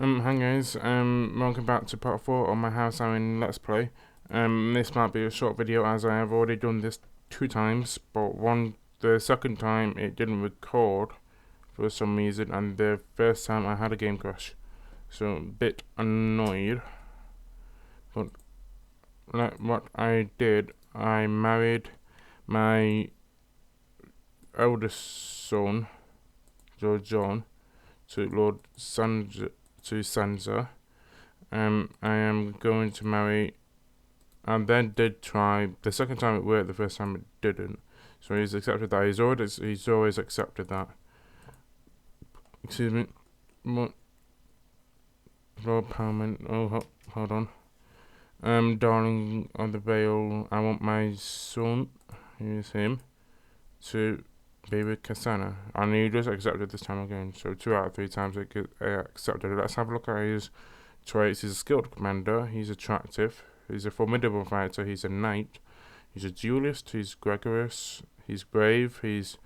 Hi guys, welcome back to part 4 of my House Arryn Let's Play. This might be a short video as I have already done this 2 times, but the second time it didn't record for some reason, and the first time I had a game crash. So, a bit annoyed, but like what I did, I married my eldest son, Lord John, to Lord Sansa. I am going to marry, and then did try, the second time it worked, the first time it didn't. So he's accepted that, he's always accepted that. Excuse me, what, Lord Palmer, oh, hold on. Darling of the Vale, I want my son, here's him, to be with Cassandra. And he just accepted this time again, so 2 out of 3 times it accepted. Let's have a look at his traits. He's a skilled commander, he's attractive, he's a formidable fighter, he's a knight, he's a duelist, he's gregarious, he's brave, he's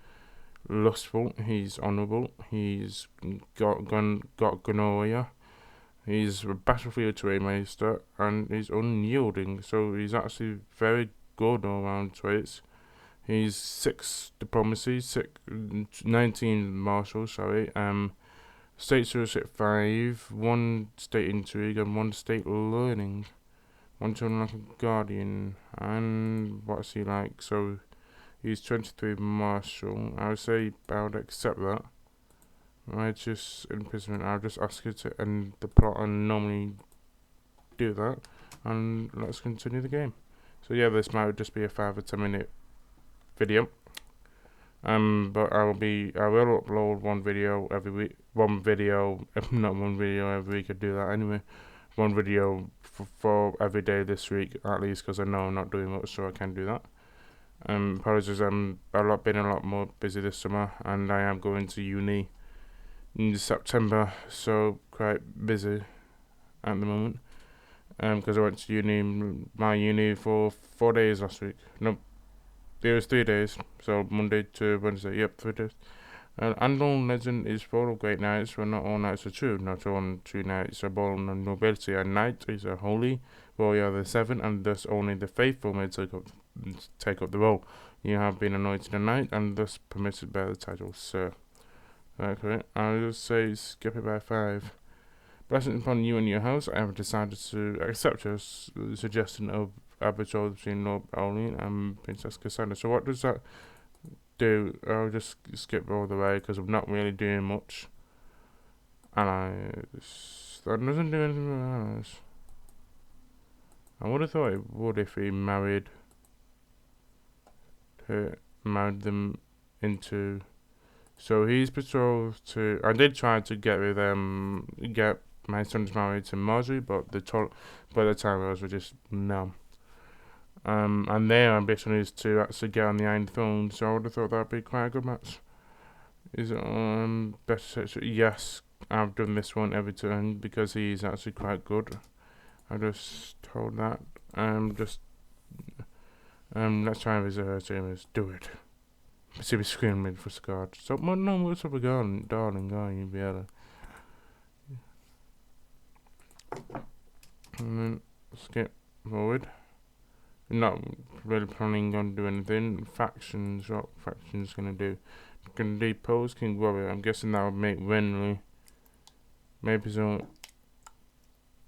lustful, he's honourable, he's got gonorrhea, he's a battlefield terrain master, and he's unyielding. So he's actually very good all round traits. He's 6 diplomacy, 19 martial, state stewardship 5, 1 state intrigue, and 1 state learning. 1 children like a guardian. And what's he like? So he's 23 martial. I would say I would accept that. Righteous imprisonment. I'll just ask you to end the plot and normally do that. And let's continue the game. So yeah, this might just be a 5 or 10 minute video. But I will upload 1 video every week. 1 video, if not 1 video every week. I do that anyway. 1 video for every day this week, at least, because I know I'm not doing much, so I can do that. Apologies, been a lot more busy this summer, and I am going to uni in September, so quite busy at the moment. Because I went to my uni for 4 days last week. No, it was 3 days, so Monday to Wednesday. Yep, 3 days. Unknown Legend is full of great knights, but not all knights are true. Not all true knights are born of nobility. A knight is a holy warrior of the 7, and thus only the faithful may take up the role. You have been anointed a knight, and thus permitted by the title, sir. Okay, I'll just say skip it by 5. Blessings upon you and your house. I have decided to accept your suggestion of a betrothal between Lord Arryn and Princess Cassandra. So what does that do? I'll just skip all the way because I'm not really doing much. Allies. That doesn't do anything with allies. I would have thought it would if he married them into. So he's betrothed to. I did try to get my son's married to Marjorie, but by the time I was just no. And their ambition is to actually get on the Iron Throne, so I would have thought that would be quite a good match. Is it better section? Yes, I've done this one every turn because he's actually quite good. I just told that. Let's try and visit her team. Let's do it. See me screaming for Scott. So, no, what's up, darling? Oh, you be able to. And then skip forward. Not really planning on doing anything. Factions, what factions gonna do? Gonna depose King Warrior. I'm guessing that would make Renly. Maybe so.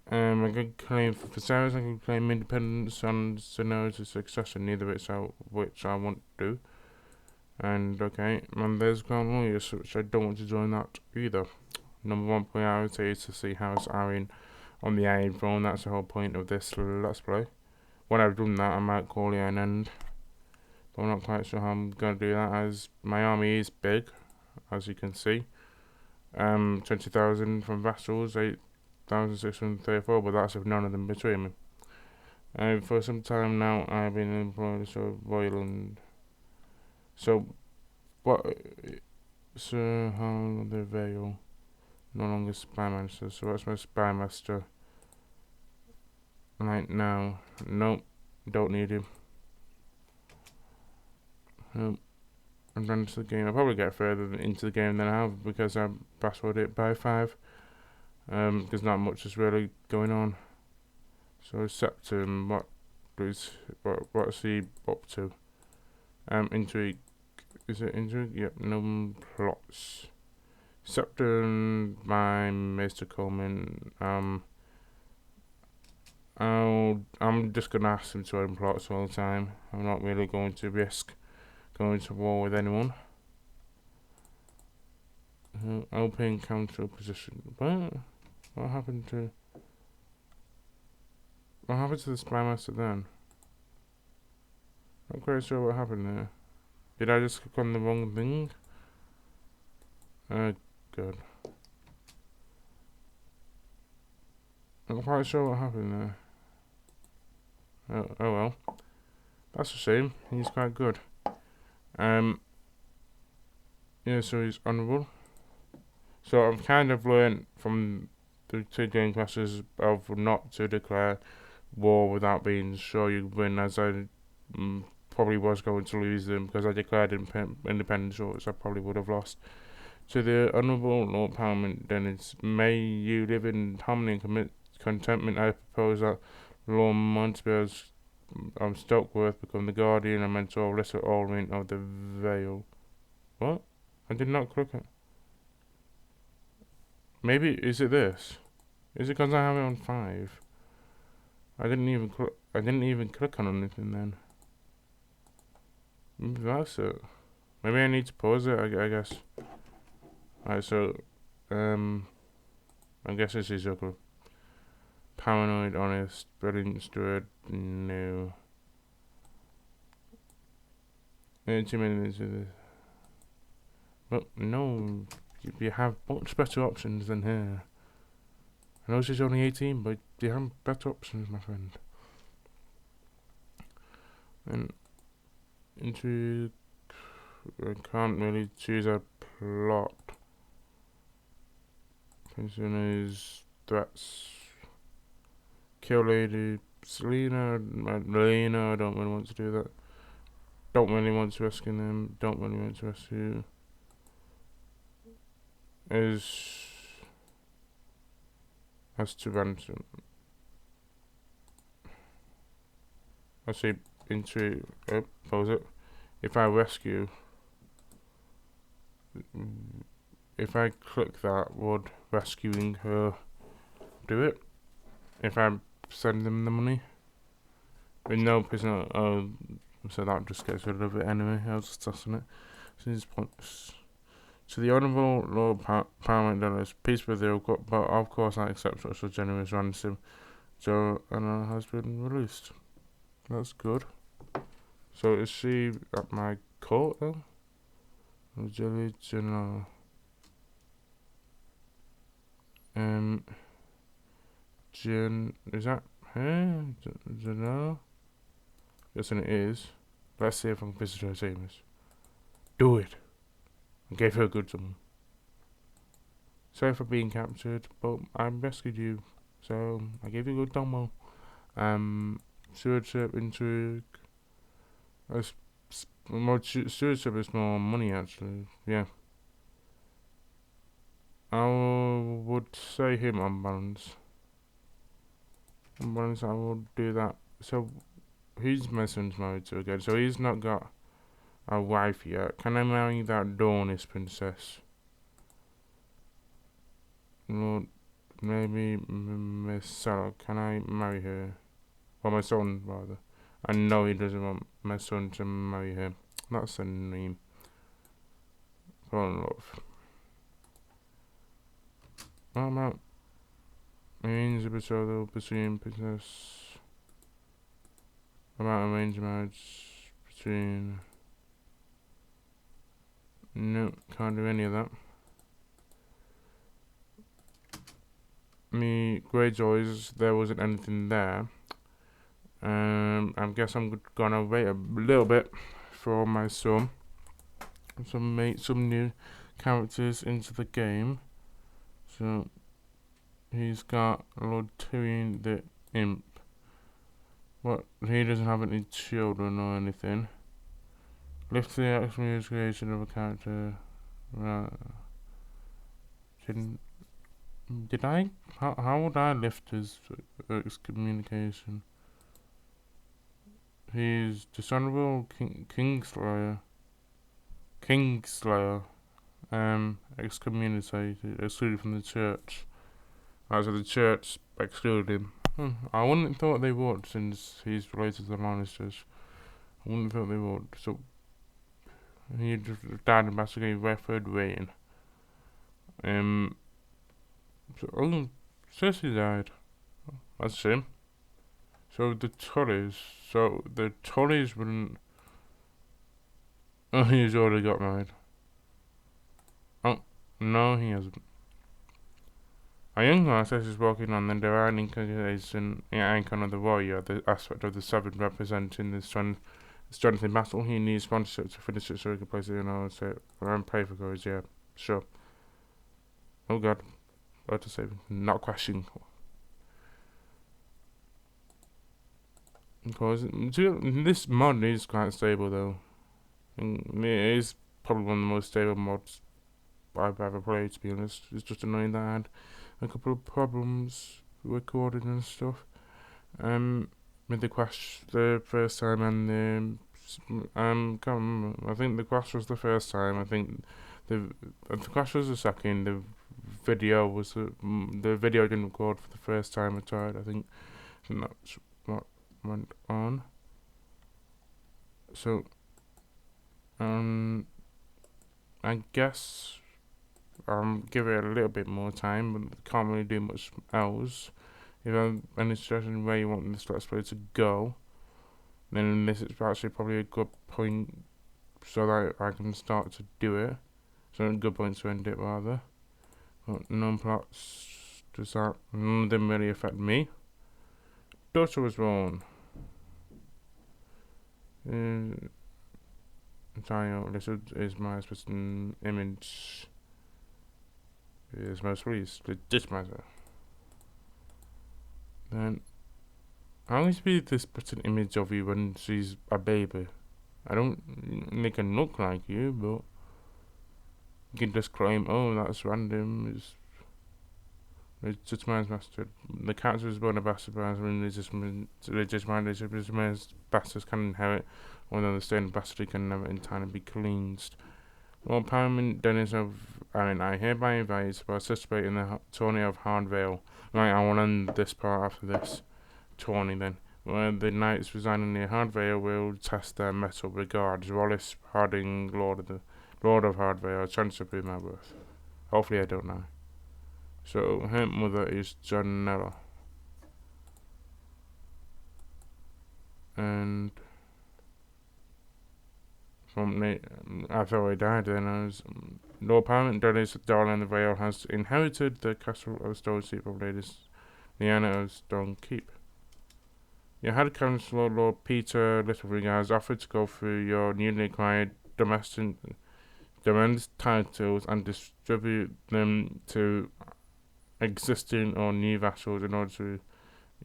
I can claim for Viserys. I can claim independence on Daenerys' successor. Neither which I want to do. And okay, and there's Grand Warriors, which I don't want to join that either. Number 1 priority is to see House Arryn on the Iron Throne. That's the whole point of this Let's Play. When I've done that, I might call it an end. But I'm not quite sure how I'm going to do that, as my army is big, as you can see. 20,000 from vassals, 8,634, but that's if none of them betray me. For some time now, I've been employed as royal and... So, what... Sir Arryn the Vale, no longer spy master, so what's my spy master? Right now, nope, don't need him. Nope. I'm done to the game. I'll probably get further into the game than I have because I passworded it by 5. There's not much is really going on. So Septum, what's he up to? Intrigue. Is it intrigue? Yep, no plots. Septum by Mr. Coleman. I'm just gonna ask him to open plots all the time. I'm not really going to risk going to war with anyone. Open counter position. What happened to the spy master then? Not quite sure what happened there. Did I just click on the wrong thing? Good. Not quite sure what happened there. Oh well. That's a shame. He's quite good. Yeah, so he's honourable. So I've kind of learned from the 2 game classes of not to declare war without being sure you win, as I probably was going to lose them because I declared independent shorts. I probably would have lost. To the Honourable Lord Parliament, Dennis, may you live in harmony and contentment. I propose that Lord Montpellier of Stokeworth become the guardian and mentor of Lesser Alwyn of the Vale. What? I did not click it. Maybe, is it this? Is it because I have it on 5? I didn't even click on anything then. Maybe that's it. Maybe I need to pause it, I guess. Alright, so, I guess this is okay. Paranoid, honest, brilliant, steward, no. 2 minutes into this. But no, you have much better options than here. I know she's only 18, but you have better options, my friend. And into, I can't really choose a plot. Consumers, threats, kill Lady Selena, I don't really want to do that. Don't really want to rescue them. Don't really want to rescue. Has to ransom. I say into pause it. If I rescue, if I click that, would rescuing her do it? If I send them the money? With no prisoner, so that just gets rid of it anyway. I was just tossing it. So these points. To the Honourable Lord Paramount Dollars, peace with you, but of course I accept such a generous ransom. So Anna has been released. That's good. So is she at my court then? Jelly General. Is that her? General? Guessing it is. Let's see if I can visit her chambers. Do it! I gave her a good one. Sorry for being captured, but I rescued you, so I gave you a good domo. Stewardship, intrigue. Stewardship is more money, actually. Yeah. I would say him on balance. On balance, I will do that. So, who's my son's married to again? So he's not got a wife yet. Can I marry that Dornis princess? Lord, maybe Miss Sarah. Can I marry her? Or my son, rather. I know he doesn't want my son to marry her. That's a name. Fall in love. What about arrange a betrothal between princess? About arranged marriage between... No, can't do any of that. Me Greyjoys, there wasn't anything there. I guess I'm gonna wait a little bit for my son to make some new characters into the game. So he's got Lord Tyrion the Imp. What? He doesn't have any children or anything. Lift the exclamation creation of a character. Didn't. Did I? How would I lift his excommunication? He's dishonorable Kingslayer. Kingslayer. Excommunicated, excluded from the church. So the church excluded him. I wouldn't have thought they would, since he's related to the Lannisters. I wouldn't have thought they would. So he just died in Basilica Redford Reign. Cersei died. That's a shame. So the Tullys wouldn't. Oh, he's already got married. Oh, no, he hasn't. A young princess is walking on the divine incarnation icon of the warrior, the aspect of the seven representing the strength in battle. He needs sponsorship to finish it so he can place it in our state. I'm pay for goals, yeah, sure. Oh god, what to say? Not crashing. Because this mod is quite stable though. And it is probably one of the most stable mods I've ever played, to be honest. It's just annoying that I had a couple of problems recording and stuff. With the crash the first time and can't remember. I think the crash was the first time. I think the crash was the second. The video didn't record for the first time I tried. I think that's what went on. So I guess give it a little bit more time, but can't really do much else. If I have any suggestion where you want this let's play to go, then this is actually probably a good point so that I can start to do it. So a good point to end it rather. But none plots none of them really affect me. Daughter was born. This is my specimen image. Is most released with this matter. Then I always be this specimen image of you when she's a baby. I don't make her look like you, but you can just claim, oh, that's random. It's just man's master. The character was born a bastard, but as religious minded bastards can inherit, although the stain of bastardry can never entirely be cleansed. Lord Parliament Dennis of Arryn, I hereby invite you to participate in the tourney of Hardvale. Right, I will end this part after this tourney then. Where the knights residing near Hardvale will test their metal. Regards, Wallace Harding, Lord of Hardvale, a chance to prove my worth. Hopefully I don't know. So her mother is Janella. And I thought I died then. Lord Parliament Dennis Darling the Vale has inherited the castle of Stone Keep of Lady Lyanna of Stone Keep. Your head councillor Lord Peter Littlefinger has offered to go through your newly acquired domestic titles and distribute them to existing or new vassals in order to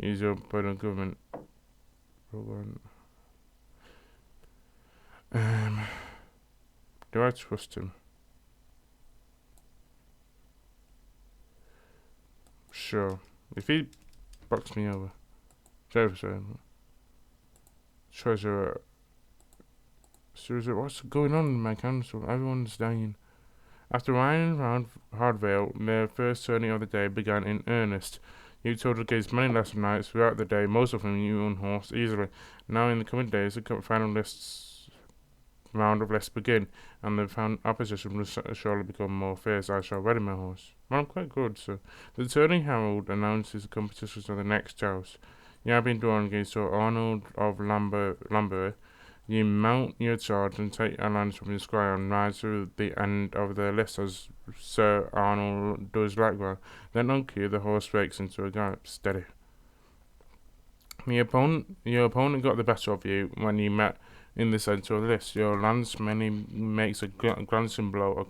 use your burden government. Do I trust him? Sure. If he bucks me over. Treasurer. Seriously, what's going on in my council? Everyone's dying. After riding around Hardvale, their first journey of the day began in earnest. You told against many lesson knights throughout the day, most of them you unhorsed easily. Now in the coming days, the final round of lists begin, and the opposition will surely become more fierce. I shall ready my horse. Well, I'm quite good, so. The turning herald announces the competitions of the next joust. You have been drawn against Sir Arnold of Lambury. You mount your charge and take your lance from your squire and ride to the end of the list as Sir Arnold does likewise. Then on cue, the horse breaks into a gallop. Steady. Your opponent got the better of you when you met in the centre of the list. Your lance makes a glancing blow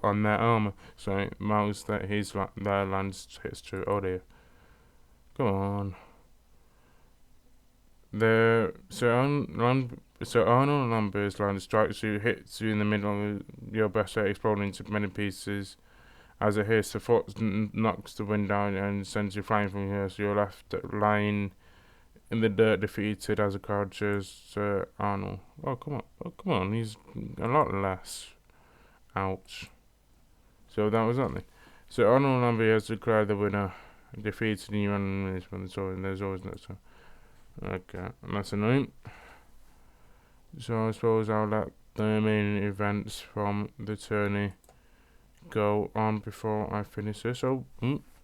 on their armour, so it marks that their lance hits true. Oh dear. Come on. Sir Arnold Lambert's lance strikes you, hits you in the middle of your breast, exploding into many pieces, as it hits, the foot knocks the wind down and sends you flying from here. So you're left lying in the dirt, defeated as a crowd cheers Arnold. Oh come on, he's a lot less. Ouch. So that was that then. So Arnold Lambie has declared the winner, defeats new enemies when there's always next time. Okay, that's annoying. So I suppose I'll let the main events from the tourney go on before I finish this. So,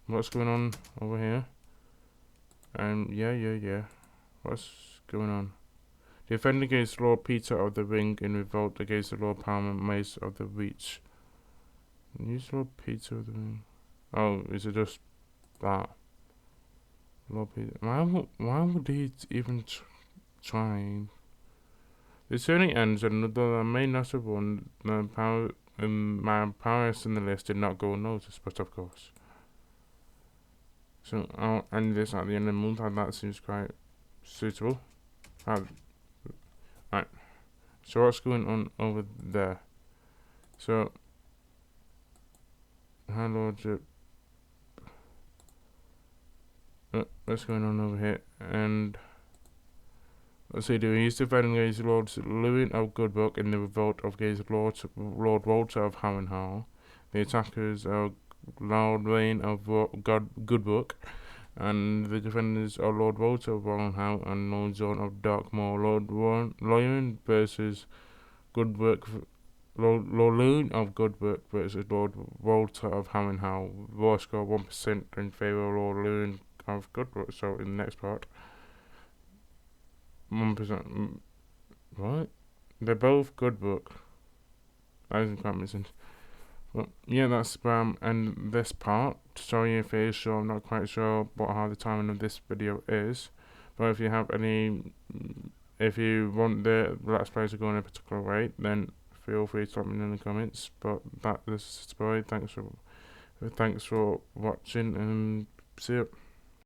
what's going on over here? Yeah. What's going on? Defend against Lord Peter of the Ring in revolt against the Lord Palmer Mace of the Reach. Use Lord Peter of the Ring. Oh, is it just that? Lord Peter. Why would he even try? The tourney ends, and though I may not have won, my prowess in the list did not go unnoticed, but of course. So I'll end this at the end of the month, and that seems quite suitable. Right. So what's going on over there? So, High Lordship. What's going on over here? And let's see, he's defending against Lord Lewin of Goodbook in the revolt against Lord Walter of Harrenhal. The attackers are Lord Wayne of Goodbook, and the defenders are Lord Walter of Harrenhal and Lord John of Darkmoor. Lord Lewin versus Goodbook. Lord Lewin of Goodbook versus Lord Walter of Harrenhal. Raw score 1% in favour of Lord Lewin of Goodbook. So in the next part, 1%. What? They're both Goodbook. That isn't quite missing. Well, yeah, that's and this part. Sorry if it is sure, I'm not quite sure how the timing of this video is. But if you have if you want the Let's Play to go in a particular way, then feel free to let me know in the comments. But this is Boy. Thanks for watching, and see you.